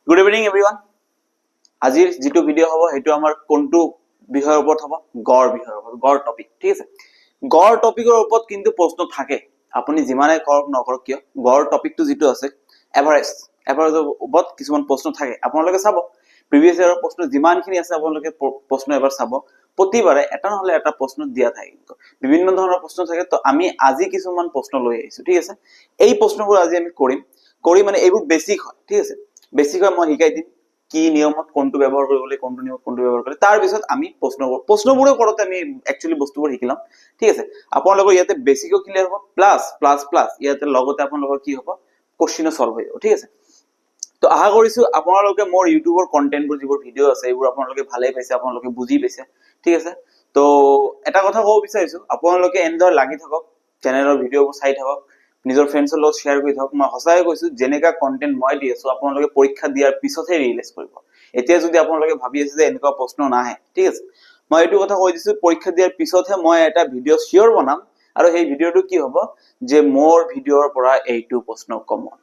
Good evening everyone. আজিৰ যেটো video হ'ব হেতু আমাৰ কোনটো বিষয়ৰ ওপৰত হ'ব গড় বিষয়ৰ ওপৰত গড় টপিক ঠিক আছে গড় টপিকৰ ওপৰত কিন্তু প্ৰশ্ন থাকে আপুনি যিমানে কৰক নকৰক কিয় গড় টপিকটো যেটো আছে এভাৰেজৰ ওপৰত কিছুমান প্ৰশ্ন থাকে আপোনালোকে চাব প্ৰিভিয়াস ইয়াৰৰ প্ৰশ্ন যিমানখিনি আছে আপোনালোকে প্ৰশ্ন এবাৰ চাব প্ৰতিবাৰে এটা নহলে এটা প্ৰশ্ন দিয়া থাকে কিন্তু বিভিন্ন ধৰণৰ প্ৰশ্ন থাকে তো আমি আজি কিছুমান প্ৰশ্ন লৈ আহিছো ঠিক আছে এই প্ৰশ্নবোৰ আজি আমি কৰি মানে এইবোৰ বেসিক হয় ঠিক আছে বেসিক হয় মই শিকাই দিম কি নিয়মত কোনটো ব্যৱহাৰ কৰিবলৈ কোনটো নিয়মত কোনটো ব্যৱহাৰ কৰে তাৰ পিছত আমি প্ৰশ্নবোৰৰ কৰতে আমি একচুয়ালি বস্তুবোৰ শিকিলাম ঠিক আছে আপোনালোকৰ ইয়াতে বেসিকও ক্লিয়াৰ হ'ব প্লাস ইয়াতে লগতে আপোনালোকৰ কি হ'ব কোশ্চেন সলভ হৈ যাব ঠিক আছে তো আশা কৰিছো আপোনালোকে মোৰ ইউটিউবৰ কন্টেন্টবোৰ যিবোৰ ভিডিও আছে এইবোৰ আপোনালোকে ভালে পাইছে আপোনালোকে বুজি পাইছে ঠিক আছে তো এটা কথা ক'ব বিচাৰিছো আপোনালোকে এনজয় লাগি থাকক চেনেলৰ ভিডিওবোৰ চাই থাকক নিজৰ ফ্ৰেণ্ডছৰ লগত শেয়াৰ কৰি থাকক মই হসাই কৈছো জেনেকা কন্টেন্ট মই দি আছো আপোনালোকে পৰীক্ষা দিয়াৰ পিছতহে ৰিয়েলাইজ কৰিব এতিয়া যদি আপোনালোকে ভাবি আছে যে এনেকুৱা প্ৰশ্ন নাহে ঠিক আছে মই এইটো কথা কৈ দিছো পৰীক্ষা দিয়াৰ পিছতহে মই এটা ভিডিও শিওৰ বনাম আৰু সেই ভিডিওটো কি হ'ব যে মোৰ ভিডিওৰ পৰা এইটো প্ৰশ্ন কমন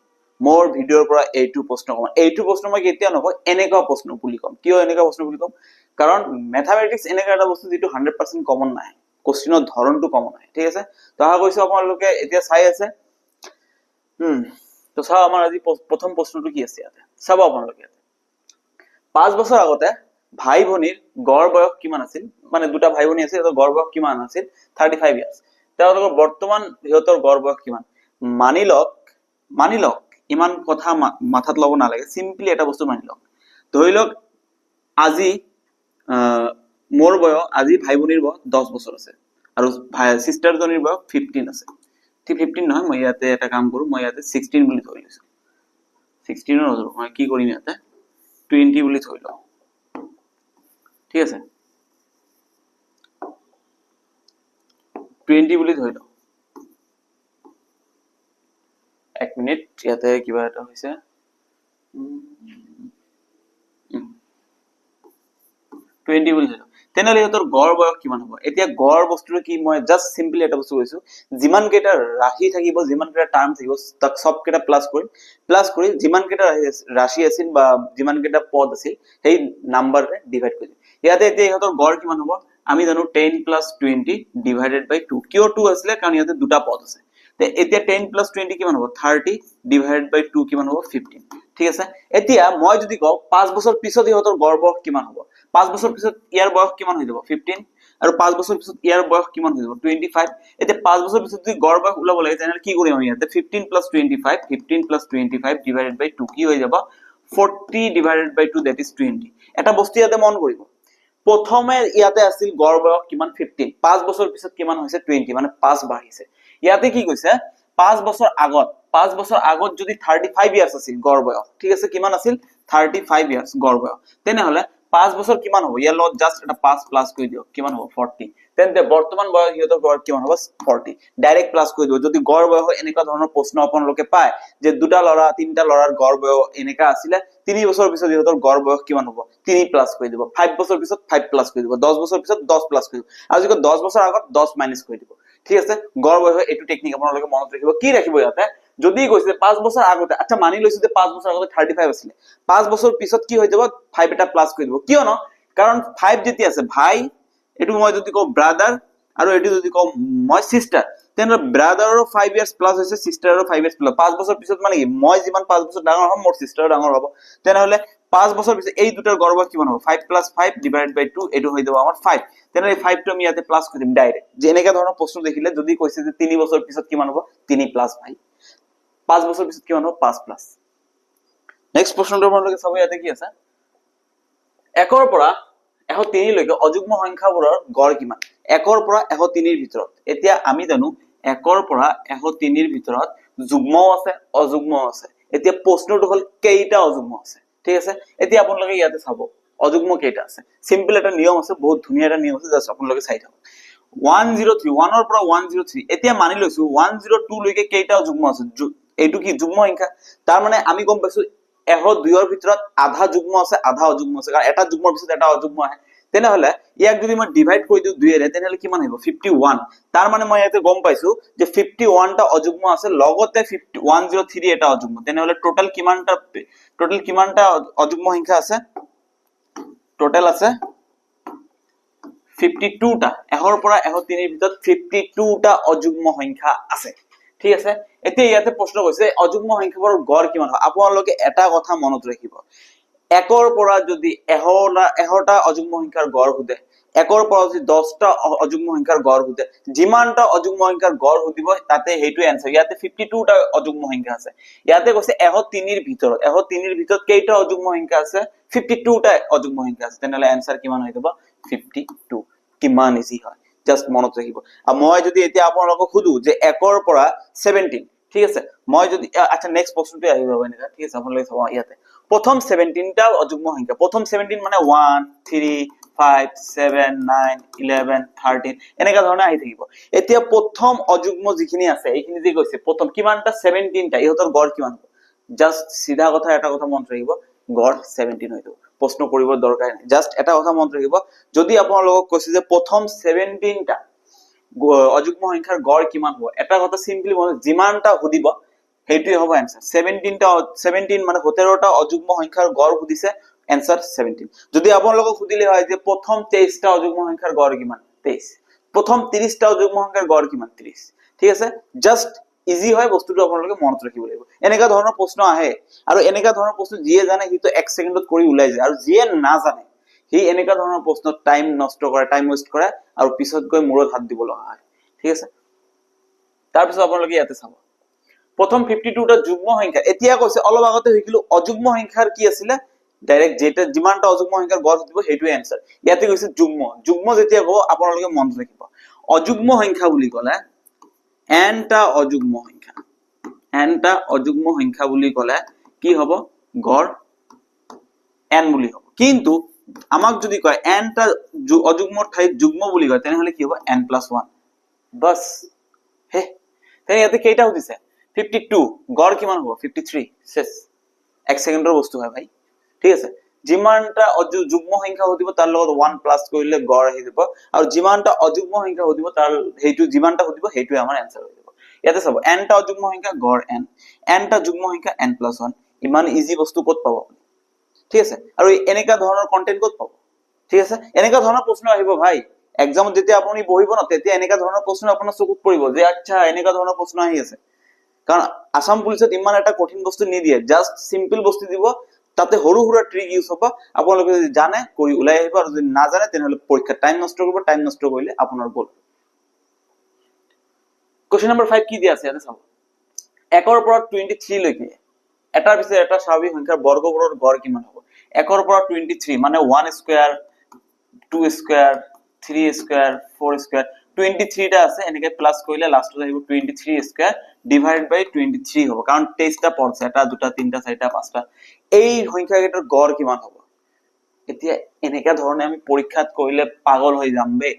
মোৰ ভিডিওৰ পৰা এইটো প্ৰশ্ন কমন এইটো প্ৰশ্ন মই কেতিয়া নকওঁ এনেকুৱা প্ৰশ্ন বুলি কম কিয় এনেকুৱা প্ৰশ্ন বুলি কম কাৰণ ম্যাথমেটিক্স এনেকুৱা এটা বস্তু যেটো 100% কমন নাই কোশ্চেনৰ ধৰণটো কমন নাই ঠিক আছে তো আশা কৰিছো আপোনালোকে এতিয়া চাই আছে তো চাও আমাৰ আজি প্ৰথম প্ৰশ্নটো কি আছে ইয়াতে চাব আপোনালোকে 5 বছৰ আগতে ভাই ভনিৰ গড় বয়স কিমান আছিল মানে দুটা ভাই ভনি আছে তো গড় বয়স কিমান আছিল 35 ইয়ার্স তেওঁলোকৰ বৰ্তমান হিয়তৰ গড় বয়স কিমান মানিলক ইমান কথা মাথাত লব নালাগে সিম্পলি এটা বস্তু মানিলক ধৰিলক আজি মোৰ বয়স আজি ভাই ভনিৰ বয়স 10 বছৰ আছে আৰু ভাই সিস্টাৰ জনিৰ বয়স 15 আছে ঠিক 15 নহয় মই ইয়াতে এটা কাম কৰো মই ইয়াতে 16 বুলি ধৰি লৈছো 16 নধৰো মই কি কৰিম ইয়াতে 20 বুলি ধৰি লও ঠিক আছে 20 বুলি ধৰি লও এক মিনিট ইয়াতে কিবা এটা হৈছে 20 বুলি ধৰি লও তেনেহলে ইহঁতৰ গড় বয়স কিমান হ'ব এতিয়া গড় বস্তুটো কি মই জাস্ট সিম্পলি এটা বস্তু কৈছো যিমান কেটা ৰাশি থাকিব যিমান কেটা টাৰ্ম থাকিব তাক সব কেটা প্লাস কৰি যিমান কেটা ৰাশি আছিল বা যিমান কেটা পদ আছিল সেই নাম্বাৰৰে ডিভাইড কৰি ইয়াতে এতিয়া ইহঁতৰ গড় কিমান হ'ব আমি জানো 10 + 20 ডিভাইডেড বাই 2 কিয় 2 আছিল কাৰণ ইয়াতে দুটা পদ আছে তে এতিয়া 10 + 20 কিমান হ'ব 30 ডিভাইডেড বাই 2 কিমান হ'ব 15 ঠিক আছে এতিয়া মই যদি কও 5 বছৰ পিছত ইহঁতৰ গড় বয়স কিমান হ'ব 5 বছৰ পিছত ইয়াৰ বয়স কিমান হৈ যাব 15 আৰু 5 বছৰ পিছত ইয়াৰ বয়স কিমান হৈ যাব 25 এতিয়া 5 বছৰ পিছত যদি গড় বয়স উলাব লাগে তেনে কি কৰিম আমি ইয়াতে 15 + 25 ডিভাইডেড বাই 2 কি হৈ যাব 40 ডিভাইডেড বাই 2 দ্যাট ইজ 20 এটা বস্তু ইয়াতে মন কৰিব প্ৰথমে ইয়াতে আছিল গড় বয়স কিমান 15 5 বছৰ পিছত কিমান হৈছে 20 মানে 5 বাঢ়িছে ইয়াতে কি কৈছে 5 বছৰ আগত যদি 35 ইয়ার্স আছিল গড় বয়স ঠিক আছে কিমান আছিল 35 ইয়ার্স গড় বয়স তেনেহলে 5 বছৰ কিমান হ'ব ইয়াৰ লগত জাস্ট এটা 5 প্লাস কৰি দিও কিমান হ'ব 40 তেন্তে বৰ্তমান বয়স ইহঁতৰ গড় কিমান হ'ব 40 ডাইৰেক্ট প্লাস কৰি দিও যদি গড় বয়স এনেকুৱা ধৰণৰ প্ৰশ্ন আপোনালোকে পায় যে দুটা লৰা তিনটা লৰাৰ গড় বয়স এনেকা আছিল 3 বছৰ পিছত ইহঁতৰ গড় বয়স কিমান হ'ব 3 প্লাস কৰি দিব 5 বছৰ পিছত 5 প্লাস কৰি দিব 10 বছৰ পিছত 10 প্লাস কৰি দিব আৰু যদি 10 বছৰ আগত 10 মাইনাস কৰি দিব ঠিক আছে গড় বয়স এটো টেকনিক আপোনালোকে মনত ৰাখিব কি ৰাখিব ইয়াতে যদি কৈছে 5 বছৰ আগতে আচ্ছা মানি লৈছো যে 5 বছৰ আগতে 35 আছিল 5 বছৰ পিছত কি হৈ যাব 5 এটা প্লাস কৰি দিব কিয় ন কাৰণ 5 যেতি আছে ভাই এটো মই যদি কও ব্ৰাদাৰ আৰু এটো যদি কও মই সিস্টাৰ তেনে ব্ৰাদাৰৰ 5 ইয়াৰ্স প্লাস হৈছে সিস্টাৰৰ 5 ইয়াৰ্স প্লাস 5 বছৰ পিছত মানে কি মই যিমান 5 বছৰ ডাঙৰ হম মোৰ সিস্টাৰ ডাঙৰ হ'ব তেনেহলে 5 বছৰ পিছত এই দুটাৰ গড় বয়স কিমান হ'ব 5 + 5 ডিভাইডেড বাই 2 এটো হৈ যাব আমাৰ 5 তেনেহলে 5 টো আমি ইয়াতে প্লাস কৰি দিম ডাইৰেক্ট যে এনেকা ধৰণৰ প্ৰশ্ন দেখিলে যদি কৈছে যে 3 বছৰ পিছত কিমান হ'ব 3 + 5 5 বছৰ পিছত কিমান হ'ব 5 প্লাস নেক্সট প্ৰশ্নটো আপোনালোকে চাব ইয়াতে কি আছে 1 ৰ পৰা 103 লৈকে অযুগ্ম সংখ্যাবোৰৰ গড় কিমান 1 ৰ পৰা 103 ৰ ভিতৰত এতিয়া আমি জানো 1 ৰ পৰা 103 ৰ ভিতৰত যুগ্মও আছে অযুগ্মও আছে এতিয়া প্ৰশ্নটো হল কেইটা অযুগ্ম আছে ঠিক আছে এতিয়া আপোনালোকে ইয়াতে চাব অযুগ্ম কেইটা আছে সিম্পল এটা নিয়ম আছে বহুত ধুনীয়া এটা নিয়ম আছে জাস্ট আপোনালোকে চাই থাকক 103 1 ৰ পৰা 103 এতিয়া মানি লৈছো 102 লৈকে কেইটা যুগ্ম আছে এইটো কি যুগ্ম সংখ্যা তাৰ মানে আমি গম পাইছো 102 ৰ ভিতৰত আধা যুগ্ম আছে আধা অযুগ্ম আছে কাৰণ এটা যুগ্মৰ পিছত এটা অযুগ্ম আহে তেনেহলে ইয়াক যদি মই ডিভাইড কৰি দিওঁ 2 এৰে তেনেহলে কিমান হ'ব 51 তাৰ মানে মই ইয়াতে গম পাইছো যে 51 টা অযুগ্ম আছে লগতে 103 এটা অযুগ্ম তেনেহলে টোটাল কিমানটা অযুগ্ম সংখ্যা আছে টোটাল আছে 52 টা এহৰ পৰা 103 এৰ ভিতৰত 52 টা অযুগ্ম সংখ্যা আছে ঠিক আছে এতিয়া ইয়াতে প্ৰশ্ন কৈছে অযুগ্ম সংখ্যাবোৰৰ গড় কিমান হয় আপোনালোকে এটা কথা মনত ৰাখিব একৰ পৰা যদি এহটা অযুগ্ম সংখ্যাৰ গড় সুধে একৰ পৰা যদি 10টা অযুগ্ম সংখ্যাৰ গড় সুধে যিমানটা অযুগ্ম সংখ্যাৰ গড় সুধিব তাতে হেইটো आंसर ইয়াতে 52 টা অযুগ্ম সংখ্যা আছে ইয়াতে কৈছে 103 এর ভিতৰত কেইটা অযুগ্ম সংখ্যা আছে 52 টা অযুগ্ম সংখ্যা আছে তেনেহলে आंसर কিমান হৈ যাব 52 কিমান ইজি হয় জাস্ট মনত ৰাখিব আৰু মই যদি এতিয়া আপোনালোকক খুদু যে একৰ পৰা 17 ঠিক আছে মই যদি আচ্ছা নেক্সট প্ৰশ্নটো আহিব এনেকা ঠিক আছে আপোনালোকে চাব ইয়াতে প্ৰথম 17 টা অযুগ্ম সংখ্যা প্ৰথম 17 মানে 1 3 5 7 9 11 13 এনেকা ধৰণে আহি থাকিব এতিয়া প্ৰথম অযুগ্ম যিখিনি আছে এইখিনি যে কৈছে প্ৰথম কিমানটা 17 টা ইহতৰ গড় কিমান হ'ব জাস্ট সিধা কথা এটা কথা মনত ৰাখিব গড় 17 হয়তো প্ৰশ্ন কৰিব দৰকাৰ নাই জাস্ট এটা কথা মনত ৰাখিব যদি আপোনালোকক কৈছে যে প্ৰথম 17 টা অযুগ্ম সংখ্যাৰ গড় কিমান হ'ব এটা কথা সিম্পলি মনে যিমানটা সুধিব হেইটোই হ'ব आंसर 17 মানে 17 টা অযুগ্ম সংখ্যাৰ গড় সুধিছে आंसर 17 যদি আপোনালোকক সুধিলে হয় যে প্ৰথম 23 টা অযুগ্ম সংখ্যাৰ গড় কিমান 23 প্ৰথম 30 টা অযুগ্ম সংখ্যাৰ গড় কিমান 30 ঠিক আছে জাস্ট ইজি হয় বস্তুটো আপোনালোকে মনত ৰাখিব লাগিব এনেকা ধৰণৰ প্ৰশ্ন আহে আৰু এনেকা ধৰণৰ প্ৰশ্ন যিয়ে জানে হিটো 1 সেকেন্ডত কৰি উলাই যায় আৰু যিয়ে না জানে হি এনেকা ধৰণৰ প্ৰশ্ন টাইম নষ্ট কৰে টাইম ওয়েস্ট কৰে আৰু পিছত গৈ মূৰত হাত দিব লগা হয় ঠিক আছে তাৰ পিছত আপোনালোকে ইয়াতে চাব প্ৰথম 52 টা যুগ্ম সংখ্যা এতিয়া কৈছে অলপ আগতে হইকিলো অযুগ্ম সংখ্যাৰ কি আছিল ডাইৰেক্ট যেটা যিমানটা অযুগ্ম সংখ্যাৰ গড় দিব হেইটোই आंसर ইয়াতে কৈছে যুগ্ম যেতিয়া কও আপোনালোকে মনত ৰাখিব অযুগ্ম সংখ্যা বুলি কলে n টা অযুগ্ম সংখ্যা বুলি কলে কি হ'ব গড় n বুলি হ'ব কিন্তু আমাক যদি কয় n টা অযুগ্মৰ ঠাইত যুগ্ম বুলি কয় তেনেহলে কি হ'ব n+1 বাস হে তাই ইয়াতে কেইটা হইছে 52 গড় কিমান হ'ব 53 শেষ 1 সেকেন্ডৰ বস্তু হয় ভাই ঠিক আছে যিমানটা যুগ্ম সংখ্যা হদিব তাৰ লগত 1 প্লাস কৰিলে গড় আহি যাব আৰু যিমানটা অযুগ্ম সংখ্যা হদিব তাৰ হেইটো যিমানটা হদিব হেইটোই আমাৰ आंसर হৈ যাব ইয়াতে চাব n টা অযুগ্ম সংখ্যা গড় n টা যুগ্ম সংখ্যা n+1 ইমান ইজি বস্তু কত পাব ঠিক আছে আৰু এনেকা ধৰণৰ কন্টেন্ট কত পাব ঠিক আছে এনেকা ধৰণৰ প্ৰশ্ন আহিব ভাই এক্সামত যেতিয়া আপুনি বহিব না তেতিয়া এনেকা ধৰণৰ প্ৰশ্ন আপোনাৰ চকুত পৰিব যে আচ্ছা এনেকা ধৰণৰ প্ৰশ্ন আহি আছে কাৰণ আসাম পুলিচত ইমান এটা কঠিন বস্তু নিদিয়ে জাস্ট সিম্পল বস্তু দিব তাতে হৰু হৰু ট্ৰিক ইউজ হ'ব আপোনালোকে যদি জানে কৰি উলাই আহিব আৰু যদি না জানে তেনেহলে পৰীক্ষা টাইম নষ্ট কৰিব টাইম নষ্ট কৰিলে আপোনাৰ ভুল কোশ্চেন নম্বৰ 5 কি দিয়া আছে এটা চাব একৰ পৰা 23 লৈকে এটাৰ পিছত এটা স্বাভাৱিক সংখ্যাৰ বৰ্গবোৰৰ গড় কিমান হ'ব একৰ পৰা 23 মানে 1 স্কয়াৰ 2 স্কয়াৰ 3 স্কয়াৰ 4 স্কয়াৰ 23 টা আছে এনেকে প্লাস কৰিলে লাষ্টত আহিব 23 স্কয়াৰ ডিভাইড বাই 23 হ'ব কাৰণ 23 টা পদ আছে এটা দুটা তিনটা চাৰিটা পাঁচটা এই সংখ্যাকেইটাৰ গড় কিমান হ'ব এতিয়া এনেকা ধৰণে আমি পৰীক্ষাত কৰিলে পাগল হৈ যাম বে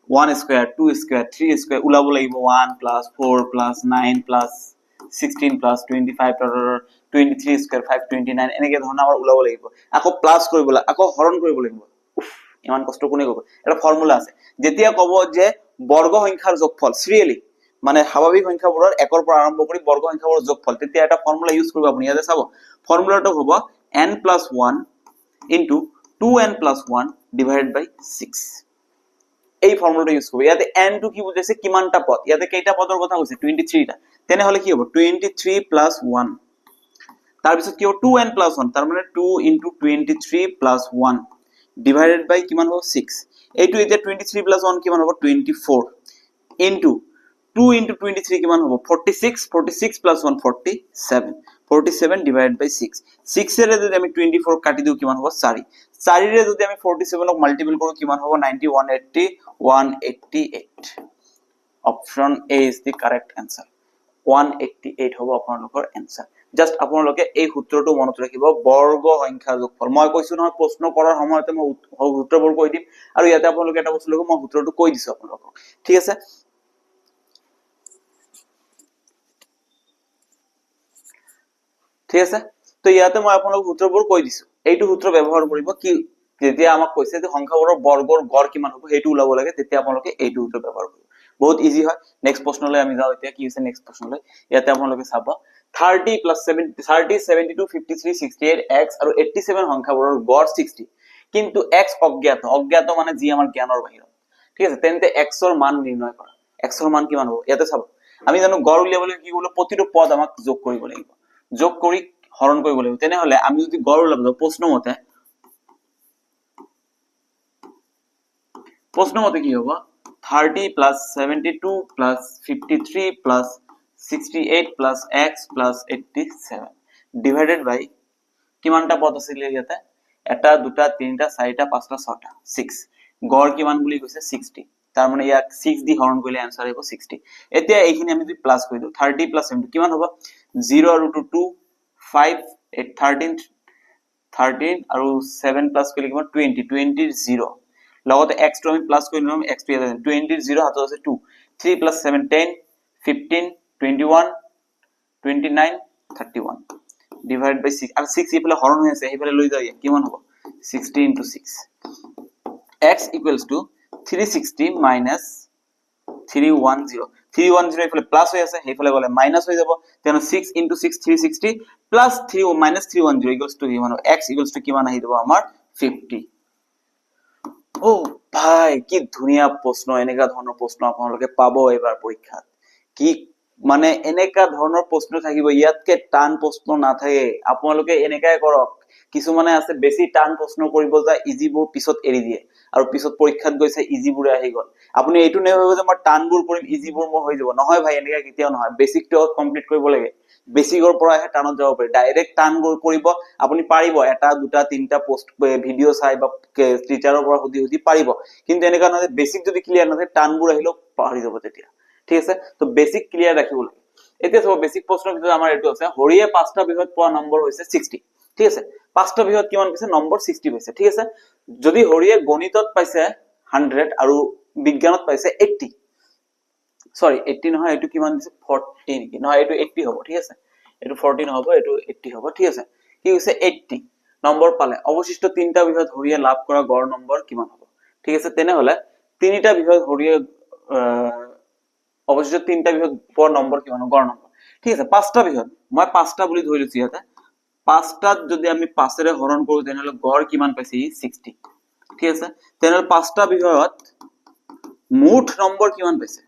1 স্কয়াৰ 2 স্কয়াৰ 3 স্কয়াৰ উলাব লাগিব 1 + 4 + 9 + 16 + 25 23 স্কয়াৰ 529 এনেকে ধৰণে আমাৰ উলাব লাগিব আকৌ প্লাস কৰিব লাগিব আকৌ হৰণ কৰিব লাগিব ইমান কষ্ট কোনে কৰিব এটা ফৰ্মুলা আছে যেতিয়া কব যে বৰ্গ সংখ্যাৰ যোগফল সিৰিয়ালি মানে স্বাভাৱিক সংখ্যাবোৰৰ একৰ পৰা আৰম্ভ কৰি বৰ্গ সংখ্যাবোৰৰ যোগফল তেতিয়া এটা ফৰ্মুলা ইউজ কৰিব আপুনি ইয়াতে চাব ফৰ্মুলাটো হ'ব n+1 * 2n + 1 / 6 এই ফৰ্মুলাটো ইউজ কৰিব ইয়াতে n টো কি বুজাইছে কিমানটা পদ ইয়াতে কেইটা পদৰ কথা কৈছে 23 টা তেনেহলে কি হ'ব 23 + 1 তাৰ পিছত কি হ'ব 2n + 1 তাৰ মানে 2 * 23 + 1 divided by কিমান হ'ব 6 এইটো এতিয়া 23 + 1 কিমান হ'ব 24 into 2 * 23 কিমান হ'ব 46 46 + 1 47 47 divided by 6 6 এৰে যদি আমি 24 কাটি দিও কিমান হ'ব 4 4 ৰে যদি আমি 47 ক মাল্টিপল কৰো কিমান হ'ব 90 180 188 option A is the correct answer 188 হ'ব আপোনালোকৰ आंसर জাস্ট আপোনালোকে এই সূত্ৰটো মনত ৰাখিব বৰ্গ সংখ্যাৰ যোগফল মই কৈছো নহয় প্ৰশ্ন কৰাৰ সময়তে মই সূত্ৰবোৰ কৈ দিম আৰু ইয়াতে আপোনালোকে এটা বস্তু লওক মই সূত্ৰটো কৈ দিছো আপোনালোকক ঠিক আছে ঠিক আছে তো ইয়াতে মই আপোনালোকক সূত্ৰবোৰ কৈ দিছো এইটো সূত্ৰ ব্যৱহাৰ কৰিব কি যেতিয়া আমাক কৈছে যে সংখ্যাবোৰৰ বৰ্গৰ গড় কিমান হ'ব সেইটো ওলাব লাগে, তেতিয়া আপোনালোকে এইটো উত্তৰ ব্যৱহাৰ কৰিব। বহুত ইজি হয়। নেক্সট প্ৰশ্নলৈ আমি যাওঁ। এতিয়া কি হৈছে নেক্সট প্ৰশ্নলৈ, ইয়াতে আপোনালোকে চাব 30 + 70 30 72 53 68 x আৰু 87 সংখ্যাবোৰৰ গড় 60, কিন্তু x অজ্ঞাত। অজ্ঞাত মানে যি আমাৰ জ্ঞানৰ বাহিৰত, ঠিক আছে। তেন্তে x ৰ মান নিৰ্ণয় কৰা। x ৰ মান কিমান হ'ব ইয়াতে চাব। আমি জানো গড় উলিয়াবলৈ কি কৰিব, প্ৰতিটো পদ আমাক যোগ কৰিব লাগিব, যোগ কৰি হৰণ কৰিব লাগিব। তেনেহলে আমি যদি গড় উলিয়াব যাওঁ প্ৰশ্নমতে কি হ'ব, 30 + 72 + 53 + 68 + x + 87 ডিভাইডেড বাই কিমানটা পদ আছিল ইয়াতে, এটা দুটা তিনিটা চাৰিটা পাঁচটা ছটা 6। গড় কিমান বুলি কৈছে 60, তাৰ মানে ইয়াক 6 দি হৰণ কৰিলে आंसर আহিব 60। এতিয়া এইখিনি আমি যদি প্লাস কৰি দিও 30 + 70 কিমান হ'ব, 0 আৰু 2 2 5 8 13 13 আৰু 7 প্লাস কৰিলে কিমান 20 20 ৰ 0 লগতে x টো আমি প্লাস কৰি লম, x টো ইয়াতে 20 ৰ 0 হাতত আছে 2 3 + 7 10 15 21 29 31 ডিভাইড বাই 6 আৰু 6 ইফালে হৰণ হৈ আছে সেইফালে লৈ যাও, কিমান হ'ব 60 * 6 x = 360 - 310 310 ইফালে প্লাস হৈ আছে সেইফালে গলে মাইনাস হৈ যাব, তেনে 6 * 6 360 প্লাস 3 - 310 কিমান হ'ব, x = কিমান আহি যাব আমাৰ 50। ও ভাই কি ধুনীয়া প্ৰশ্ন, এনেকা ধৰণৰ প্ৰশ্ন আপোনালোকে পাব এবাৰ পৰীক্ষাত। কি মানে এনেকা ধৰণৰ প্ৰশ্ন থাকিব, ইয়াতকে টান প্ৰশ্ন নাথাকে। আপোনালোকে এনেকাই কৰক, কিছুমানে আছে বেছি টান প্ৰশ্ন কৰিব যায় ইজিবোৰ পিছত এৰি দিয়ে আৰু পিছত পৰীক্ষাত গৈছে ইজিবোৰে আহি গল। আপুনি এইটো নেভাবিব যে মই টানবোৰ কৰিম ইজিবোৰ মোৰ হৈ যাব, নহয় ভাই এনেকা কেতিয়াও নহয়। বেসিকটো কমপ্লিট কৰিব লাগে, বেসিকৰ পৰা আহে টানত যাব পাৰি। ডাইৰেক্ট টানবোৰ কৰিব আপুনি পাৰিব, এটা দুটা তিনটা পোষ্ট ভিডিও চাই বা টিচাৰৰ পৰা সুধি পাৰিব, কিন্তু এনেকা নহয় বেসিক যদি ক্লিয়াৰ নহয় টানবোৰ আহিলেও পাহৰি যাব তেতিয়া, ঠিক আছে। তো বেসিক ক্লিয়াৰ ৰাখিব লাগে। এতিয়া চাব বেসিক প্ৰশ্নৰ ভিতৰত আমাৰ এইটো আছে, হৰিয়ে 5টা বিষয়ত পোৱা নম্বৰ হৈছে 60, ঠিক আছে। 5টা বিষয়ত কিমান পাইছে নম্বৰ 60 পাইছে, ঠিক আছে। যদি হৰিয়ে গণিতত পাইছে 100 আৰু বিজ্ঞানত পাইছে 80, সৰি 80 নহয়, এইটো কিমান দিছে 40 নেকি, নহয় এইটো 80 হ'ব, ঠিক আছে। এইটো 40 নহব, এইটো 80 হ'ব, ঠিক আছে। কি হৈছে 80 নম্বৰ পালে, অৱশিষ্ট 3টা বিষয়ত হৰিয়ে লাভ কৰা গড় নম্বৰ কিমান হ'ব, ঠিক আছে। তেনেহলে 3টা বিষয়ত হৰিয়ে অৱশিষ্ট 3টা বিষয়ত পোৱা নম্বৰ কিমান গড় নম্বৰ, ঠিক আছে। 5টা বিষয়ত মই 5টা বুলি ধৰি লৈছো ইয়াতে, 5টাত যদি আমি 5ৰে হৰণ কৰো তেনেহলে গড় কিমান পাইছে 60, ঠিক আছে। তেনেহলে 5টা বিষয়ত মুঠ নম্বৰ কিমান পাইছে,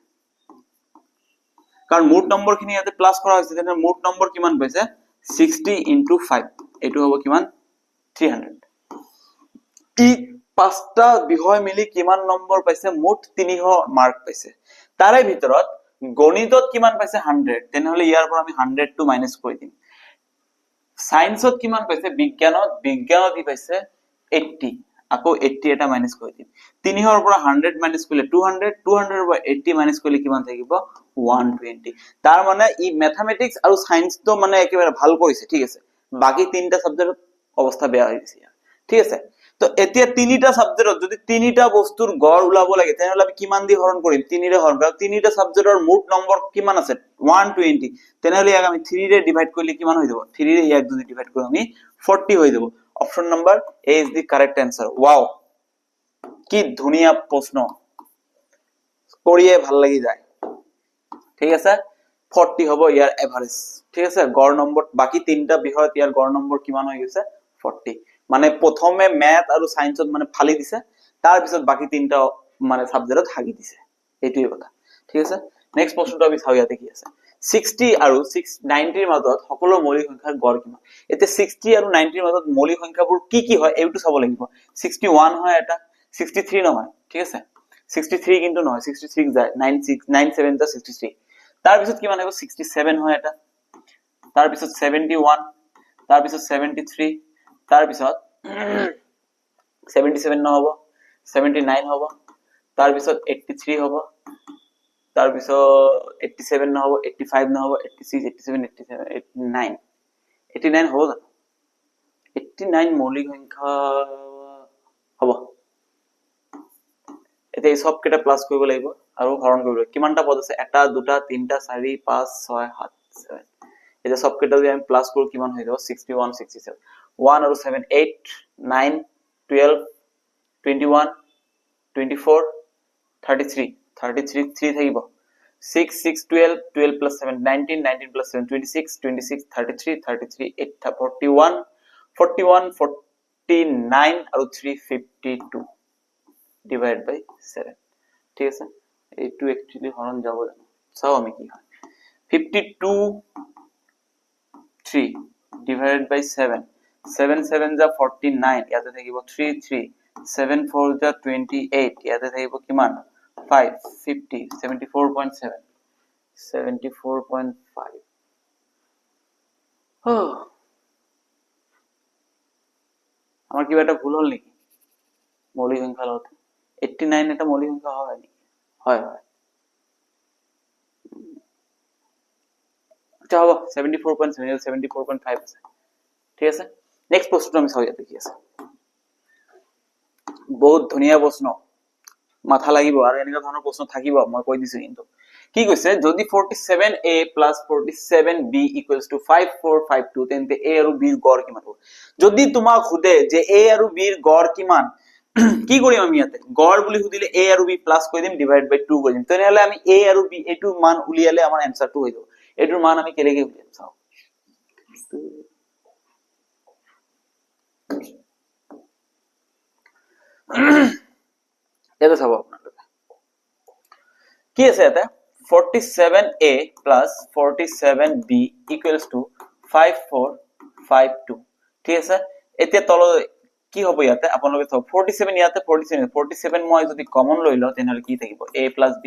কাৰণ মুঠ নম্বৰখিনি ইয়াতে প্লাস কৰা হৈছে, তেনে মুঠ নম্বৰ কিমান পাইছে 60 * 5, এইটো হ'ব কিমান 300। ই 5টা বিষয় মিলি কিমান নম্বৰ পাইছে, মুঠ 300 মাৰ্ক পাইছে। তাৰে ভিতৰত গণিতত কিমান পাইছে 100, তেনেহলে ইয়াৰ পৰা আমি 100 টো মাইনাস কৰি দিম। সায়েন্সত কিমান পাইছে, বিজ্ঞানত ই পাইছে 80, আকৌ 80 এটা মাইনাস কৰি দিম। 300 ৰ পৰা 100 মাইনাস কৰিলে 200, 200 ৰ পৰা 80 মাইনাস কৰিলে কিমান থাকিব 120। তাৰ মানে ই ম্যাথমেটিক্স আৰু সায়েন্স তো মানে একেবাৰে ভাল কৰিছে, ঠিক আছে। বাকি 3টা সাবজেক্টত অৱস্থা বেয়া হৈ গৈছে, ঠিক আছে। তো এতিয়া 3টা সাবজেক্টত যদি 3টা বস্তুৰ গড় ওলাব লাগে তেনেহলে আমি কিমান দি হৰণ কৰিম, 3 ৰে হৰণ কৰিম। 3টা সাবজেক্টৰ মুঠ নম্বৰ কিমান আছে 120, তেনেহলে ইয়াক আমি 3 ৰে ডিভাইড কৰিলে কিমান হৈ যাব, 3 ৰে ইয়াক যদি ডিভাইড কৰো আমি 40 হৈ যাব। Option number A is the correct answer. Wow কি ধুনীয়া প্ৰশ্ন, কৰিয়ে ভাল লাগি যায়, ঠিক আছে। 40 হ'ব ইয়াৰ এভাৰেজ, ঠিক আছে। গড় নম্বৰ বাকি 3টা বিষয়ত ইয়াৰ গড় নম্বৰ কিমান হৈ গৈছে 40, মানে প্ৰথমে ম্যাথ আৰু সায়েন্সত মানে ফালি দিছে, তাৰ পিছত বাকি 3টা মানে সাবজেক্টত হাগি দিছে, এইটোই কথা, ঠিক আছে। নেক্সট প্ৰশ্নটো আমি চাও ইয়াতে কি আছে। 60 আৰু 90 ৰ মাজত সকলো মৌলিক সংখ্যাৰ গড় কিমান। এতিয়া 60 আৰু 90 ৰ মাজত মৌলিক সংখ্যাবোৰ কি কি হয় এইটো চাব লাগিব। 61 হয় এটা, 63 নহয়, ঠিক আছে। 63 কিন্তু নহয়, 66 যায়, 97 টা 63। তাৰ পিছত কিমান হ'ব 67 হয় এটা, তাৰ পিছত 71, তাৰ পিছত 73, তাৰ পিছত 77 নহব, 79 হ'ব, তাৰ পিছত 83 হ'ব, তাৰ পিছত 87 নহব, 85 নহব, 86 87 87 89 89 হ'ব জানো, 89 মৌলিক সংখ্যা হ'ব। এতিয়া এই সব কেটা প্লাস কৰিব লাগিব আৰু হৰণ কৰিব লাগিব। কিমানটা পদ আছে, এটা দুটা তিনটা 4 5 6 7 7। এতিয়া সব কেটা যদি আমি প্লাস কৰো কিমান হৈ যাব 61 67, 1 আৰু 7 8 9 12 21 24 33 33 3 থাকিব 6 6 12 12 plus 7 19 19 plus 7 26 26 33 33 8 41 41 49 আৰু 352 divided by 7 ঠিক আছে এইটো একচুয়ালি হৰণ যাব জানো চাও আমি কি হয় 52 3 divided by 7 7 7 যা 49 ইয়াতে থাকিব 3 3 7 4 যা 28 ইয়াতে থাকিব কিমান 5 50 74.7 74.5 আমার কিবা এটা ভুল হল নেকি মৌলিক সংখ্যা লওঁতে 89 এটা মৌলিক সংখ্যা হয় নেকি হয় হয় আচ্ছা হ'ব 74.7 74.5 আছে ঠিক আছে নেক্সট প্রশ্নটো আমি চাও ইয়াতে কি আছে বহুত ধুনিয়া প্রশ্ন মাথা লাগিব আৰু এনেকা ধৰণৰ প্ৰশ্ন থাকিব মই কৈ দিছো কিন্তু কি কৈছে যদি 47a plus 47b equals to 5452 তেন্তে a আৰু b ৰ গড় কিমান হ'ব যদি তোমাক খুদে যে a আৰু b ৰ গড় কিমান কি কৰিম আমি ইয়াতে গড় বুলি খুদিলে a আৰু b প্লাস কৰি দিম ডিভাইড বাই 2 কৰি দিম তেনেহলে আমি a আৰু b এটো মান উলিয়ালে আমাৰ আনসাৰটো হৈ যাব এটোৰ মান আমি কেনেকৈ উলিয়াম চাও এটা চাব আপোনালোকে কি আছে এটা 47a plus 47b equals to 5452 ঠিক আছে এতিয়া তল কি হ'ব ইয়াতে আপোনালোকে চাওক 47 ইয়াতে 47 মই যদি কমন লৈ লও তেনেহলে কি থাকিব a plus b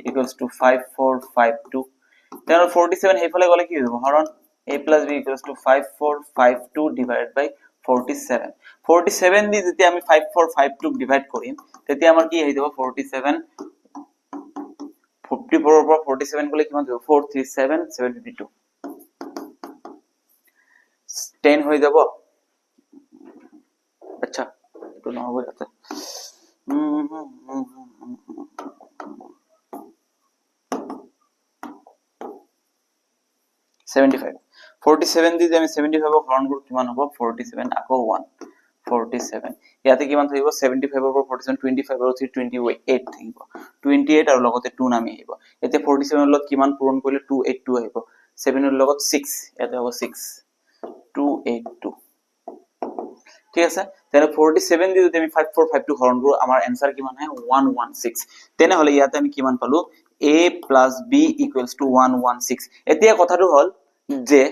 equals to 5452 তেনেহলে 47 হেইফালে গলে কি হ'ব হৰণ a plus b equals to 5452 divided by 47 47 দি যেতিয়া আমি 5452 ডিভাইড কৰিম তেতিয়া আমাৰ কি হৈ যাব 47 54 ৰ পৰা 47 গলে কিমান হ'ব 437 752 10 হৈ যাব আচ্ছা এটো নহব যাতে 75 47 দি আমি 75 হৰণ কৰো কিমান হ'ব 47 আকৌ 1 47 ইয়াতে কিমান থাকিব 75 ৰ পৰা 47 25 আৰু 3 28 থাকিব 28 আৰু লগতে 2 নামি আহিব এতিয়া 47 ৰ লগত কিমান পূৰণ কৰিলে 282 আহিব 7 ৰ লগত 6 ইয়াতে হ'ব 6 282 ঠিক আছে তেনে 47 দি যদি আমি 5452 হৰণ কৰো আমাৰ आंसर কিমান হয় 116 তেনেহলে ইয়াতে আমি কিমান পালো a plus b equals to 116 এতিয়া কথাটো হল যে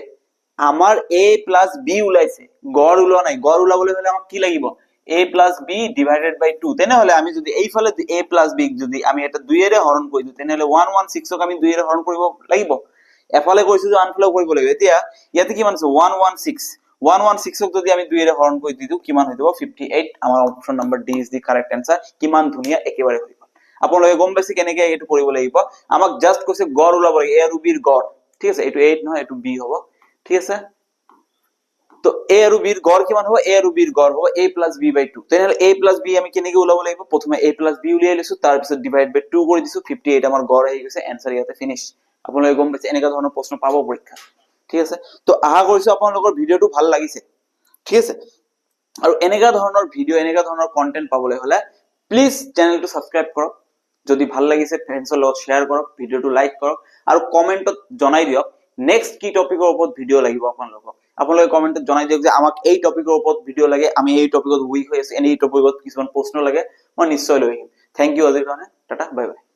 আমার a plus b উলাইছে গড় উলোৱা নাই গড় উলাবলৈ হলে আমাক কি লাগিব a plus b divided by 2 তেনেহলে আমি যদি এইফালে a plus b যদি আমি এটা 2 এৰে হৰণ কৰি দিও তেনেহলে 116 ক আমি 2 এৰে হৰণ কৰিব লাগিব এফালে কৈছো যে আনফালে কৰিব লাগিব এতিয়া ইয়াতে কিমান আছে 116 116 ক যদি আমি 2 এৰে হৰণ কৰি দিও কিমান হৈ যাব 58 আমাৰ option number D is the correct answer কিমান ধুনিয়া একেবাৰে হৈ গল আপোনালোকে গম পাইছে কেনেকৈ এটো কৰিব লাগিব আমাক জাস্ট কৈছে গড় উলাব লাগে a আৰু b ৰ গড় ঠিক আছে এটো 8 নহয় এটো b হ'ব ঠিক আছে তো a আৰু b ৰ গড় কিমান হ'ব a আৰু b ৰ গড় হ'ব a plus b by 2 তেনেহলে a plus b আমি কেনেকৈ উলাব লাগিব প্ৰথমে a plus b উলিয়াই লৈছো তাৰ পিছত ডিভাইড বাই 2 কৰি দিছো 58 আমাৰ গড় হৈ গৈছে आंसर ইয়াতে ফিনিশ আপোনালোকে গম পাইছে এনেকা ধৰণৰ প্ৰশ্ন পাব পৰীক্ষা ঠিক আছে তো আশা কৰিছো আপোনালোকৰ ভিডিওটো ভাল লাগিছে ঠিক আছে আৰু এনেকা ধৰণৰ ভিডিও এনেকা ধৰণৰ কন্টেন্ট পাবলৈ হলে প্লিজ চেনেলটো সাবস্ক্ৰাইব কৰক যদি ভাল লাগিছে ফ্ৰেণ্ডছৰ লগত শেয়াৰ কৰক ভিডিওটো লাইক কৰক আৰু কমেন্টত জনাই দিয়ক নেক্সট কি টপিকৰ ওপৰত ভিডিও লাগিব আপোনালোকে কমেন্টত জনাই দিয়ক যে আমাক এই টপিকৰ ওপৰত ভিডিও লাগে আমি এই টপিকত উইক হৈ আছে এই টপিকত কিছুমান প্ৰশ্ন লাগে মই নিশ্চয় লৈ আহিম থ্যাংক ইউ আজিৰ কাৰণে টাটা বাই বাই